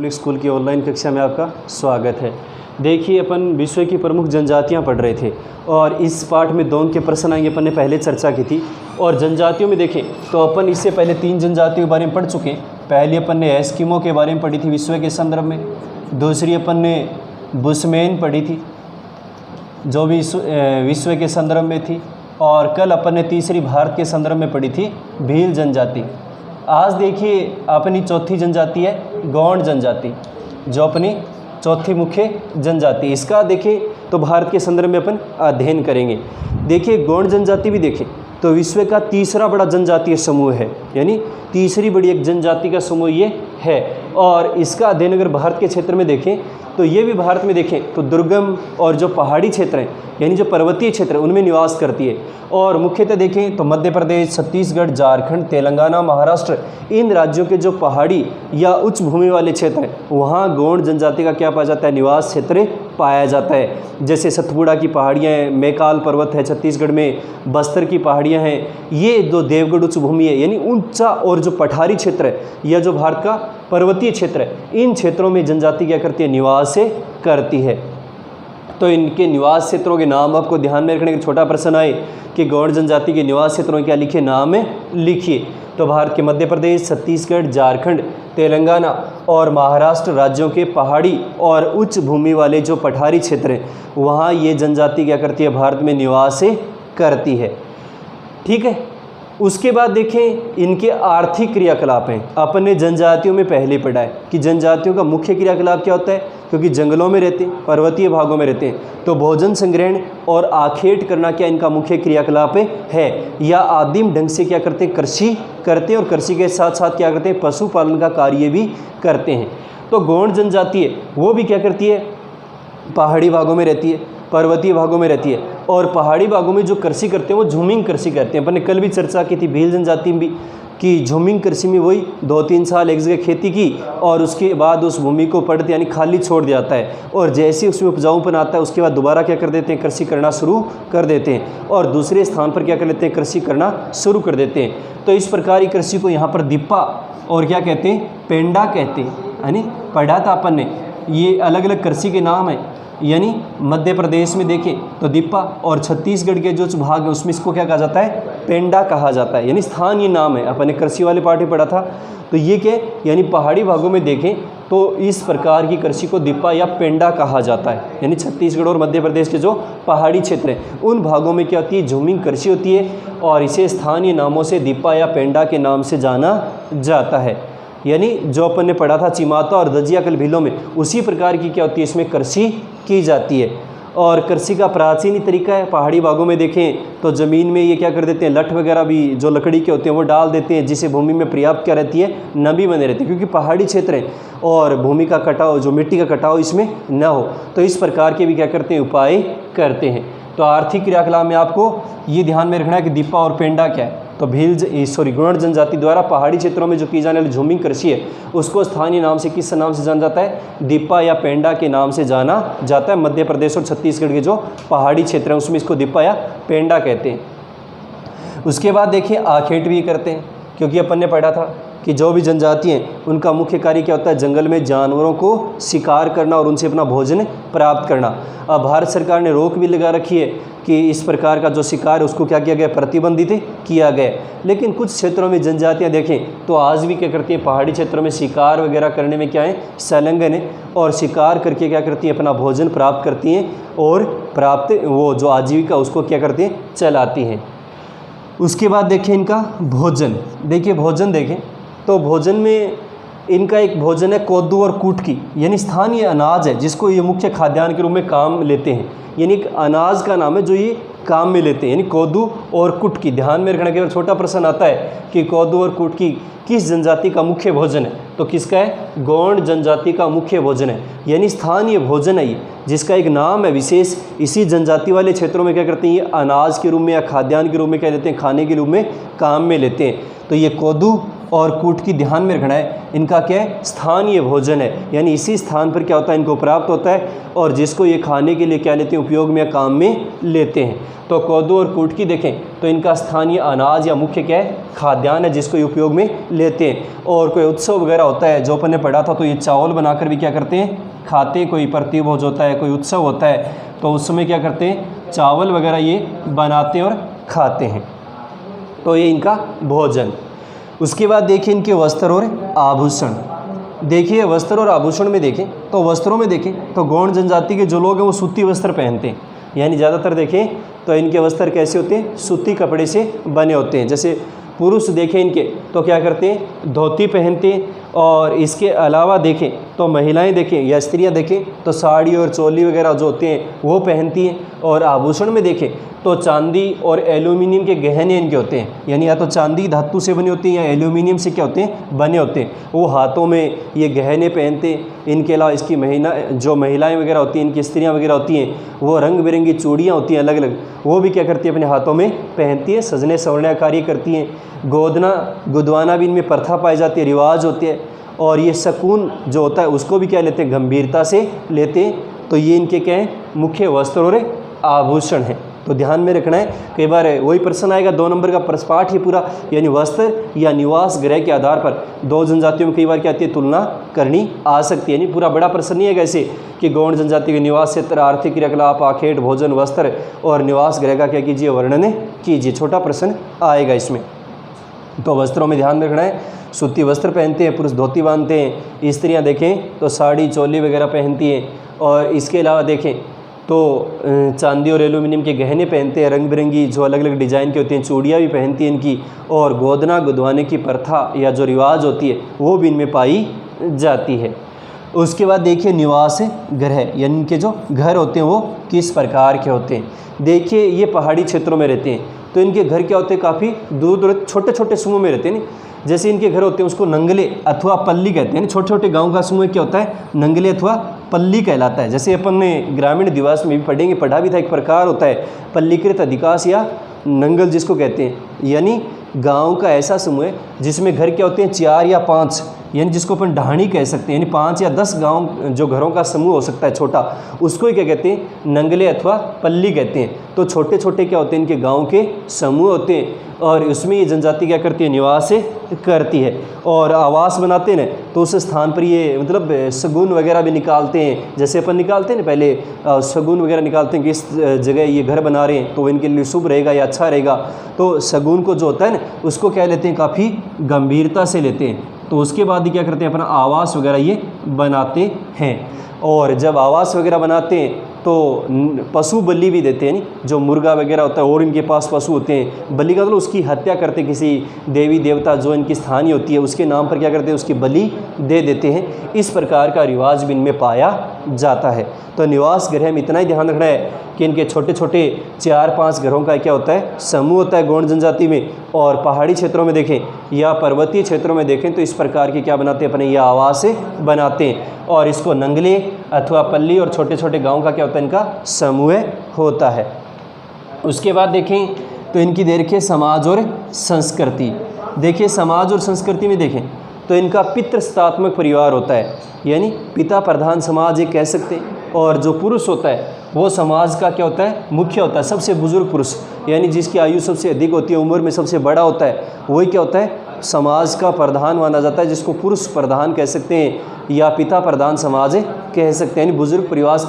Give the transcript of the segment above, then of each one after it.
Public school की online कक्षा में आपका स्वागत है। देखिए, अपन विश्व की प्रमुख जनजातियां पढ़ रहे थे और इस पाठ में दोनों के प्रश्न आएंगे। अपन ने पहले चर्चा की थी और जनजातियों में देखें तो अपन इससे पहले 3 जनजातियों के बारे में पढ़ चुके हैं। पहली अपन ने एस्किमो के बारे में पढ़ी थी विश्व के संदर्भ में, दूसरी अपन ने बुशमैन पढ़ी थी जो भी विश्व के संदर्भ में थी, और कल अपन ने तीसरी भारत के संदर्भ में पढ़ी थी भील जनजाति। आज देखिए अपनी चौथी जनजाति है गौंड जनजाति, जो अपनी चौथी मुख्य जनजाति। इसका देखें तो भारत के संदर्भ में अपन अध्ययन करेंगे। देखिए गौंड जनजाति भी देखें तो विश्व का तीसरा बड़ा जनजातीय समूह है, यानी तीसरी बड़ी एक जनजाति का समूह ये है। और इसका अध्ययन अगर भारत के क्षेत्र में देखें तो ये भी भारत में देखें तो दुर्गम और जो पहाड़ी क्षेत्र हैं, यानी जो पर्वतीय क्षेत्र हैं, उनमें निवास करती है। और मुख्यतः देखें तो मध्य प्रदेश, छत्तीसगढ़, झारखंड, तेलंगाना, महाराष्ट्र, इन राज्यों के जो पहाड़ी या उच्च भूमि वाले क्षेत्र हैं वहाँ गौंड जनजाति का क्या पाया जाता है, निवास क्षेत्र पाया जाता है। जैसे सतपुड़ा की पहाड़ियाँ हैं, मैकाल पर्वत है छत्तीसगढ़ में, बस्तर की पहाड़ियाँ हैं, ये जो देवगढ़ उच्च भूमि है यानी ऊंचा और जो पठारी क्षेत्र है या जो भारत का पर्वतीय क्षेत्र है, इन क्षेत्रों में जनजाति क्या करती है, निवास करती है। तो इनके निवास क्षेत्रों के नाम आपको ध्यान में रखने का छोटा प्रश्न आए कि गौंड जनजाति के निवास क्षेत्रों में क्या लिखे, नाम लिखिए। तो भारत के मध्य प्रदेश, छत्तीसगढ़, झारखंड, तेलंगाना और महाराष्ट्र राज्यों के पहाड़ी और उच्च भूमि वाले जो पठारी क्षेत्र हैं वहाँ ये जनजाति क्या करती है, भारत में निवास करती है। ठीक है। उसके बाद देखें इनके आर्थिक क्रियाकलाप हैं। अपन ने जनजातियों में पहले पढ़ा है कि जनजातियों का मुख्य क्रियाकलाप क्या होता है, क्योंकि जंगलों में रहते हैं, पर्वतीय भागों में रहते हैं, तो भोजन संग्रहण और आखेट करना क्या इनका मुख्य क्रियाकलाप है। या आदिम ढंग से क्या करते हैं, कृषि करते हैं, और कृषि के साथ साथ क्या करते हैं, पशुपालन का कार्य भी करते हैं। तो गौंड जनजाति है वो भी क्या करती है, पहाड़ी भागों में रहती है, पर्वतीय भागों में रहती है, और पहाड़ी भागों में जो कृषि करते हैं वो झूमिंग कृषि करते हैं। अपन ने कल भी चर्चा की थी भील जनजाति में भी कि झूमिंग कृषि में वही 2-3 साल एक जगह खेती की और उसके बाद उस भूमि को पड़ते यानी खाली छोड़ दिया जाता है, और जैसे उसमें उपजाऊपन आता है उसके बाद दोबारा क्या कर देते हैं, कृषि करना शुरू कर देते हैं, और दूसरे स्थान पर क्या कर लेते हैं, कृषि करना शुरू कर देते हैं। तो इस प्रकार की कृषि को यहाँ पर दिप्पा और क्या कहते हैं, पेंडा कहते हैं, यानी पढ़ा था अपन ने। ये अलग अलग कृषि के नाम हैं, यानी मध्य प्रदेश में देखें तो दिप्पा, और छत्तीसगढ़ के जो भाग है उसमें इसको क्या कहा जाता है, पेंडा कहा जाता है, यानी स्थानीय नाम है। अपन ने कृषि वाले पाठ में पढ़ा था। तो ये क्या, यानी पहाड़ी भागों में देखें तो इस प्रकार की कृषि को दिप्पा या पेंडा कहा जाता है, यानी छत्तीसगढ़ और मध्य प्रदेश के जो पहाड़ी क्षेत्र हैं उन भागों में क्या होती है, झूमिंग कृषि होती है, और इसे स्थानीय नामों से दिप्पा या पेंडा के नाम से जाना जाता है। यानी जो अपन ने पढ़ा था चिमाता और दजिया कल भीलों में, उसी प्रकार की क्या होती है, इसमें कृषि की जाती है। और कृषि का प्राचीन तरीका है, पहाड़ी भागों में देखें तो ज़मीन में ये क्या कर देते हैं, लठ वगैरह भी जो लकड़ी के होते हैं वो डाल देते हैं, जिससे भूमि में पर्याप्त क्या रहती है, नमी बने रहती है, क्योंकि पहाड़ी क्षेत्र है और भूमि का कटाव, जो मिट्टी का कटाव इसमें न हो। तो इस प्रकार के भी क्या करते हैं, उपाय करते हैं। तो आर्थिक क्रियाकलाप में आपको ये ध्यान में रखना है कि दिप्पा और पेंडा क्या है। तो गौंड जनजाति द्वारा पहाड़ी क्षेत्रों में जो की जाने वाली झूमिंग कृषि है उसको स्थानीय नाम से किस नाम से जाना जाता है, दिप्पा या पेंडा के नाम से जाना जाता है। मध्य प्रदेश और छत्तीसगढ़ के जो पहाड़ी क्षेत्र हैं उसमें इसको दिप्पा या पेंडा कहते हैं। उसके बाद देखिए आखेट भी करते हैं, क्योंकि अपन ने पढ़ा था कि जो भी जनजाति हैं उनका मुख्य कार्य क्या होता है, जंगल में जानवरों को शिकार करना और उनसे अपना भोजन प्राप्त करना। अब भारत सरकार ने रोक भी लगा रखी है कि इस प्रकार का जो शिकार है उसको क्या किया गया, प्रतिबंधित किया गया। लेकिन कुछ क्षेत्रों में जनजातियां देखें तो आज भी क्या करती हैं, पहाड़ी क्षेत्रों में शिकार वगैरह करने में क्या है, संलग्न है, और शिकार करके क्या करती हैं, अपना भोजन प्राप्त करती हैं और वो जो आजीविका उसको क्या करती हैं, चलाती हैं। उसके बाद देखें इनका भोजन। देखिए भोजन देखें तो भोजन में इनका एक भोजन है कोदू और कुटकी, यानी स्थानीय अनाज है जिसको ये मुख्य खाद्यान्न के रूप में काम लेते हैं। यानी एक अनाज का नाम है जो ये काम में लेते हैं, यानी कोदू और कुटकी। ध्यान में रखना के छोटा प्रश्न आता है कि कोदू और कुटकी किस जनजाति का मुख्य भोजन है, तो किसका है, गौंड जनजाति का मुख्य भोजन है, यानी स्थानीय भोजन है ये, जिसका एक नाम है विशेष। इसी जनजाति वाले क्षेत्रों में क्या करते हैं, ये अनाज के रूप में या खाद्यान्न के रूप में क्या लेते हैं, खाने के रूप में काम में लेते हैं। तो ये कोदू और कूट की ध्यान में रखना है, इनका क्या है, स्थानीय भोजन है, यानी इसी स्थान पर क्या होता है, इनको प्राप्त होता है और जिसको ये खाने के लिए क्या लेते हैं, उपयोग में या काम में लेते हैं। तो कोदो और कुटकी देखें तो इनका स्थानीय अनाज या मुख्य क्या है, खाद्यान्न है जिसको ये उपयोग में लेते हैं। और कोई उत्सव वगैरह होता है जो अपन ने पढ़ा था, तो ये चावल बनाकर भी क्या करते हैं, खाते हैं। कोई प्रतिभोज होता है, कोई उत्सव होता है, तो उस समय क्या करते हैं, चावल वगैरह ये बनाते हैं और खाते हैं। तो ये इनका भोजन। उसके बाद देखिए इनके वस्त्र और आभूषण। देखिए वस्त्र और आभूषण में देखें तो वस्त्रों में देखें तो गौड़ जनजाति के जो लोग हैं वो सूती वस्त्र पहनते हैं, यानी ज़्यादातर देखें तो इनके वस्त्र कैसे होते हैं, सूती कपड़े से बने होते हैं। जैसे पुरुष देखें इनके तो क्या करते हैं, धोती पहनते हैं। और इसके अलावा देखें तो महिलाएं देखें या स्त्रियां देखें तो साड़ी और चोली वगैरह जो होते हैं वो पहनती हैं। और आभूषण में देखें तो चांदी और एल्यूमिनियम के गहने इनके होते हैं, यानी या तो चांदी धातु से बने होते हैं या एल्यूमिनियम से क्या होते हैं, बने होते हैं। वो हाथों में ये गहने पहनते हैं। इनके अलावा इसकी महिलाएं वगैरह होती हैं, इनकी स्त्रियां वगैरह होती हैं, वो रंग बिरंगी चूड़ियाँ होती हैं अलग अलग, वो भी क्या करती है, अपने हाथों में पहनती है, सजने संवरने कार्य करती हैं। गोदना गुदवाना भी इनमें प्रथा पाई जाती है, रिवाज होते हैं। और ये सकून जो होता है उसको भी क्या लेते हैं, गंभीरता से लेते हैं। तो ये इनके क्या हैं, मुख्य वस्त्र और आभूषण हैं। तो ध्यान में रखना है, कई बार वही प्रश्न आएगा 2 नंबर का पाठ ही पूरा, यानी वस्त्र या निवास गृह के आधार पर दो जनजातियों में कई बार क्या आती है, तुलना करनी आ सकती है। यानी पूरा बड़ा प्रश्न नहीं है ऐसे कि गौड़ जनजाति के निवास क्षेत्र, आर्थिक क्रियाकलाप, आखेट, भोजन, वस्त्र और निवास गृह का क्या कीजिए, वर्णन कीजिए। छोटा प्रश्न आएगा इसमें। तो वस्त्रों में ध्यान रखना है, सूती वस्त्र पहनते हैं, पुरुष धोती बांधते हैं, स्त्रियां देखें तो साड़ी चोली वगैरह पहनती हैं। और इसके अलावा देखें तो चांदी और एल्यूमिनियम के गहने पहनते हैं, रंग बिरंगी जो अलग अलग डिज़ाइन के होते हैं, चूड़ियाँ भी पहनती हैं इनकी। और गोदना गुदवाने की प्रथा या जो रिवाज होती है वो भी इनमें पाई जाती है। उसके बाद देखिए निवास गृह, यानी इनके जो घर होते हैं वो किस प्रकार के होते हैं। देखिए ये पहाड़ी क्षेत्रों में रहते हैं, तो इनके घर क्या होते हैं, काफ़ी दूर दूर छोटे छोटे समूह में रहते हैं। जैसे इनके घर होते हैं उसको नंगले अथवा पल्ली कहते हैं। छोटे छोटे गांव का समूह क्या होता है, नंगले अथवा पल्ली कहलाता है। जैसे अपन ने ग्रामीण दिवस में भी पढ़ेंगे, पढ़ा भी था, एक प्रकार होता है पल्लीकृत अधिकांश या नंगल जिसको कहते हैं। यानी गांव का ऐसा समूह है जिसमें घर क्या होते हैं, 4 या 5, यानी जिसको अपन ढाणी कह सकते हैं, यानी 5 या 10 गांव जो घरों का समूह हो सकता है छोटा, उसको ही क्या कहते हैं, नंगले अथवा पल्ली कहते हैं। तो छोटे छोटे क्या होते हैं, इनके गांव के समूह होते हैं और उसमें ये जनजाति क्या करती है, निवास करती है। और आवास बनाते हैं ना, तो उस स्थान पर ये मतलब शगुन वगैरह भी निकालते हैं। जैसे अपन निकालते हैं ना पहले शगुन वगैरह निकालते हैं कि इस जगह ये घर बना रहे हैं तो इनके लिए शुभ रहेगा या अच्छा रहेगा। तो शगुन को जो होता है ना उसको क्या लेते हैं, काफ़ी गंभीरता से लेते हैं। तो उसके बाद ही क्या करते हैं, अपना आवास वगैरह ये बनाते हैं। और जब आवास वगैरह बनाते हैं तो पशु बलि भी देते हैं, नहीं जो मुर्गा वगैरह होता है और इनके पास पशु होते हैं, बलि का मतलब उसकी हत्या करते हैं, किसी देवी देवता जो इनकी स्थानीय होती है उसके नाम पर क्या करते हैं, उसकी बलि दे देते हैं। इस प्रकार का रिवाज भी इनमें पाया जाता है। तो निवास गृह में इतना ही ध्यान रखना है कि इनके छोटे छोटे 4-5 घरों का क्या होता है, समूह होता है गौड़ जनजाति में। और पहाड़ी क्षेत्रों में देखें या पर्वतीय क्षेत्रों में देखें तो इस प्रकार के क्या बनाते हैं, अपने ये आवास बनाते हैं। और इसको नंगले अथवा पल्ली और छोटे छोटे गांव का क्या होता है, इनका समूह होता है। उसके बाद देखें तो इनकी देखिए समाज और संस्कृति। देखिए समाज और संस्कृति में देखें तो इनका पितृसत्तात्मक परिवार होता है, यानी पिता प्रधान समाज ये कह सकते हैं। और जो पुरुष होता है वो समाज का क्या होता है, मुख्य होता है, सबसे बुजुर्ग पुरुष, यानी जिसकी आयु सबसे अधिक होती है, उम्र में सबसे बड़ा होता है, वही क्या होता है, समाज का प्रधान माना जाता है, जिसको पुरुष प्रधान कह सकते हैं या पिता प्रधान समाज कह सकते हैं। यानी बुजुर्ग परिवार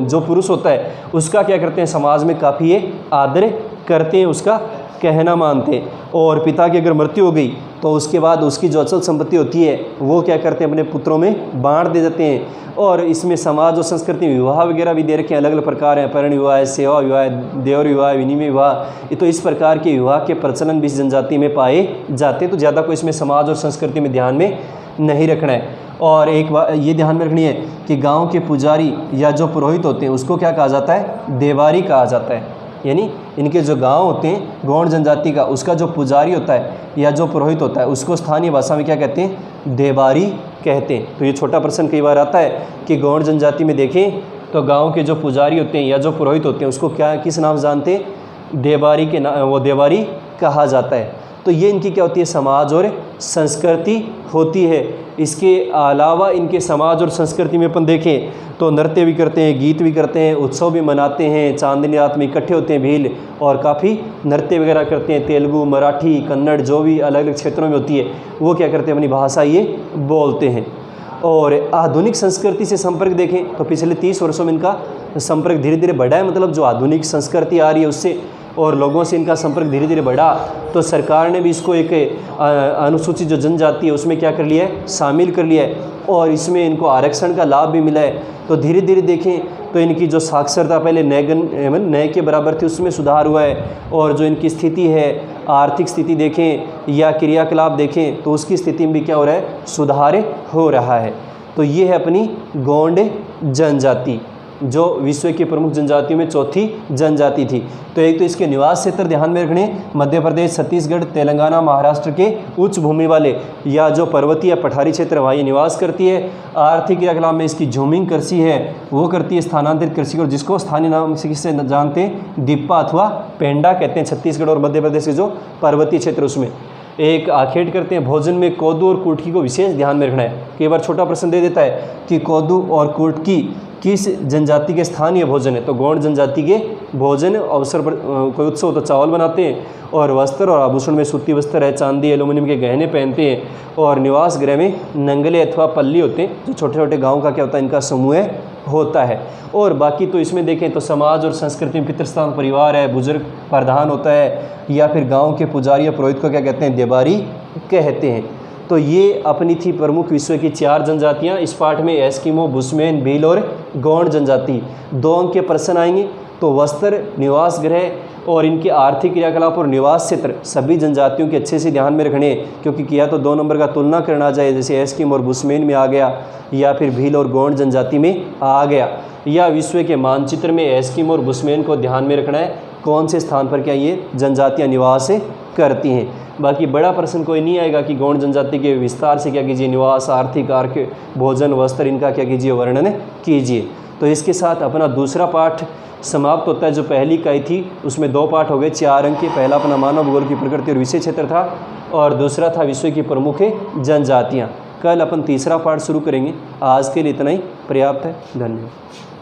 जो पुरुष होता है उसका क्या करते हैं, समाज में काफ़ी ये आदर करते हैं, उसका कहना मानते हैं। और पिता की अगर मृत्यु हो गई तो उसके बाद उसकी जो अचल संपत्ति होती है वो क्या करते हैं, अपने पुत्रों में बांट दे देते हैं। और इसमें समाज और संस्कृति विवाह वगैरह भी दे रखे हैं, अलग अलग प्रकार हैं, पर्ण विवाह, सेवा विवाह, देवर विवाह, विनिमय विवाह। ये तो इस प्रकार के विवाह के प्रचलन भी इस जनजाति में पाए जाते हैं। तो ज़्यादा को इसमें समाज और संस्कृति में ध्यान में नहीं रखना है। और एक बात ये ध्यान में रखनी है कि गाँव के पुजारी या जो पुरोहित होते हैं उसको क्या कहा जाता है, देवारी कहा जाता है। यानी इनके जो गांव होते हैं गौड़ जनजाति का, उसका जो पुजारी होता है या जो पुरोहित होता है उसको स्थानीय भाषा में क्या कहते हैं, देवारी कहते हैं। तो ये छोटा प्रश्न कई बार आता है कि गौड़ जनजाति में देखें तो गांव के जो पुजारी होते हैं या जो पुरोहित होते हैं उसको क्या किस नाम से जानते हैं, देवारी के नाम, वो देवारी कहा जाता है। तो ये इनकी क्या होती है, समाज और संस्कृति होती है। इसके अलावा इनके समाज और संस्कृति में अपन देखें तो नृत्य भी करते हैं, गीत भी करते हैं, उत्सव भी मनाते हैं, चांदनी रात में इकट्ठे होते हैं भील और काफ़ी नृत्य वगैरह करते हैं। तेलुगु, मराठी, कन्नड़ जो भी अलग अलग क्षेत्रों में होती है वो क्या करते हैं, अपनी भाषा ये बोलते हैं। और आधुनिक संस्कृति से संपर्क देखें तो पिछले 30 वर्षों में इनका संपर्क धीरे धीरे बढ़ा है, मतलब जो आधुनिक संस्कृति आ रही है उससे और लोगों से इनका संपर्क धीरे धीरे बढ़ा। तो सरकार ने भी इसको एक अनुसूचित जो जनजाति है उसमें क्या कर लिया है, शामिल कर लिया है और इसमें इनको आरक्षण का लाभ भी मिला है। तो धीरे धीरे देखें तो इनकी जो साक्षरता पहले नए के बराबर थी उसमें सुधार हुआ है और जो इनकी स्थिति है, आर्थिक स्थिति देखें या क्रियाकलाप देखें तो उसकी स्थिति में भी क्या हो रहा है, सुधार हो रहा है। तो ये है अपनी गोंड जनजाति जो विश्व की प्रमुख जनजातियों में चौथी जनजाति थी। तो एक तो इसके निवास क्षेत्र ध्यान में रखने, मध्य प्रदेश, छत्तीसगढ़, तेलंगाना, महाराष्ट्र के उच्च भूमि वाले या जो पर्वतीय पठारी क्षेत्र वहाँ ये निवास करती है। आर्थिक क्रियाकलाप में इसकी झूमिंग कृषि है, वो करती है स्थानांतरित कृषि और जिसको स्थानीय नाम से जानते हैं दिप्पा अथवा पेंडा कहते हैं। छत्तीसगढ़ और मध्य प्रदेश के जो पर्वतीय क्षेत्र उसमें एक आखेट करते हैं। भोजन में कोदू और कुटकी को विशेष ध्यान में रखना है। कई बार छोटा प्रश्न दे देता है कि कोदू और कुटकी किस जनजाति के स्थानीय भोजन है, तो गौंड जनजाति के भोजन अवसर पर कोई उत्सव तो चावल बनाते हैं और वस्त्र और आभूषण में सूती वस्त्र है, चांदी एल्यूमिनियम के गहने पहनते हैं और निवास गृह में नंगले अथवा पल्ली होते हैं जो छोटे छोटे गाँव का क्या होता है, इनका समूह होता है। और बाकी तो इसमें देखें तो समाज और संस्कृति में पितृस्थान परिवार है, बुजुर्ग प्रधान होता है या फिर गाँव के पुजारी या पुरोहित को क्या कहते हैं, देबारी कहते हैं। तो ये अपनी थी प्रमुख विश्व की 4 जनजातियाँ। इस पाठ में एस्किमो, बुशमैन, भील और गौंड जनजाति 2 अंक के प्रश्न आएंगे। तो वस्त्र, निवास गृह और इनके आर्थिक क्रियाकलाप और निवास क्षेत्र सभी जनजातियों के अच्छे से ध्यान में रखने, क्योंकि किया तो 2 नंबर का तुलना करना चाहिए, जैसे एस्किम और बुशमैन में आ गया या फिर भील और गौंड जनजाति में आ गया, या विश्व के मानचित्र में एस्किम और बुशमैन को ध्यान में रखना है, कौन से स्थान पर क्या ये जनजातियाँ निवास करती हैं। बाकी बड़ा प्रश्न कोई नहीं आएगा कि गौंड जनजाति के विस्तार से क्या कीजिए, निवास, आर्थिक, भोजन, वस्त्र, इनका क्या कीजिए, वर्णन कीजिए। तो इसके साथ अपना दूसरा पाठ समाप्त होता है। जो पहली इकाई थी उसमें 2 पाठ हो गए 4 अंक के। पहला अपना मानव भूगोल की प्रकृति और विषय क्षेत्र था और दूसरा था विश्व की प्रमुख जनजातियाँ। कल अपन तीसरा पाठ शुरू करेंगे। आज के लिए इतना ही पर्याप्त है। धन्यवाद।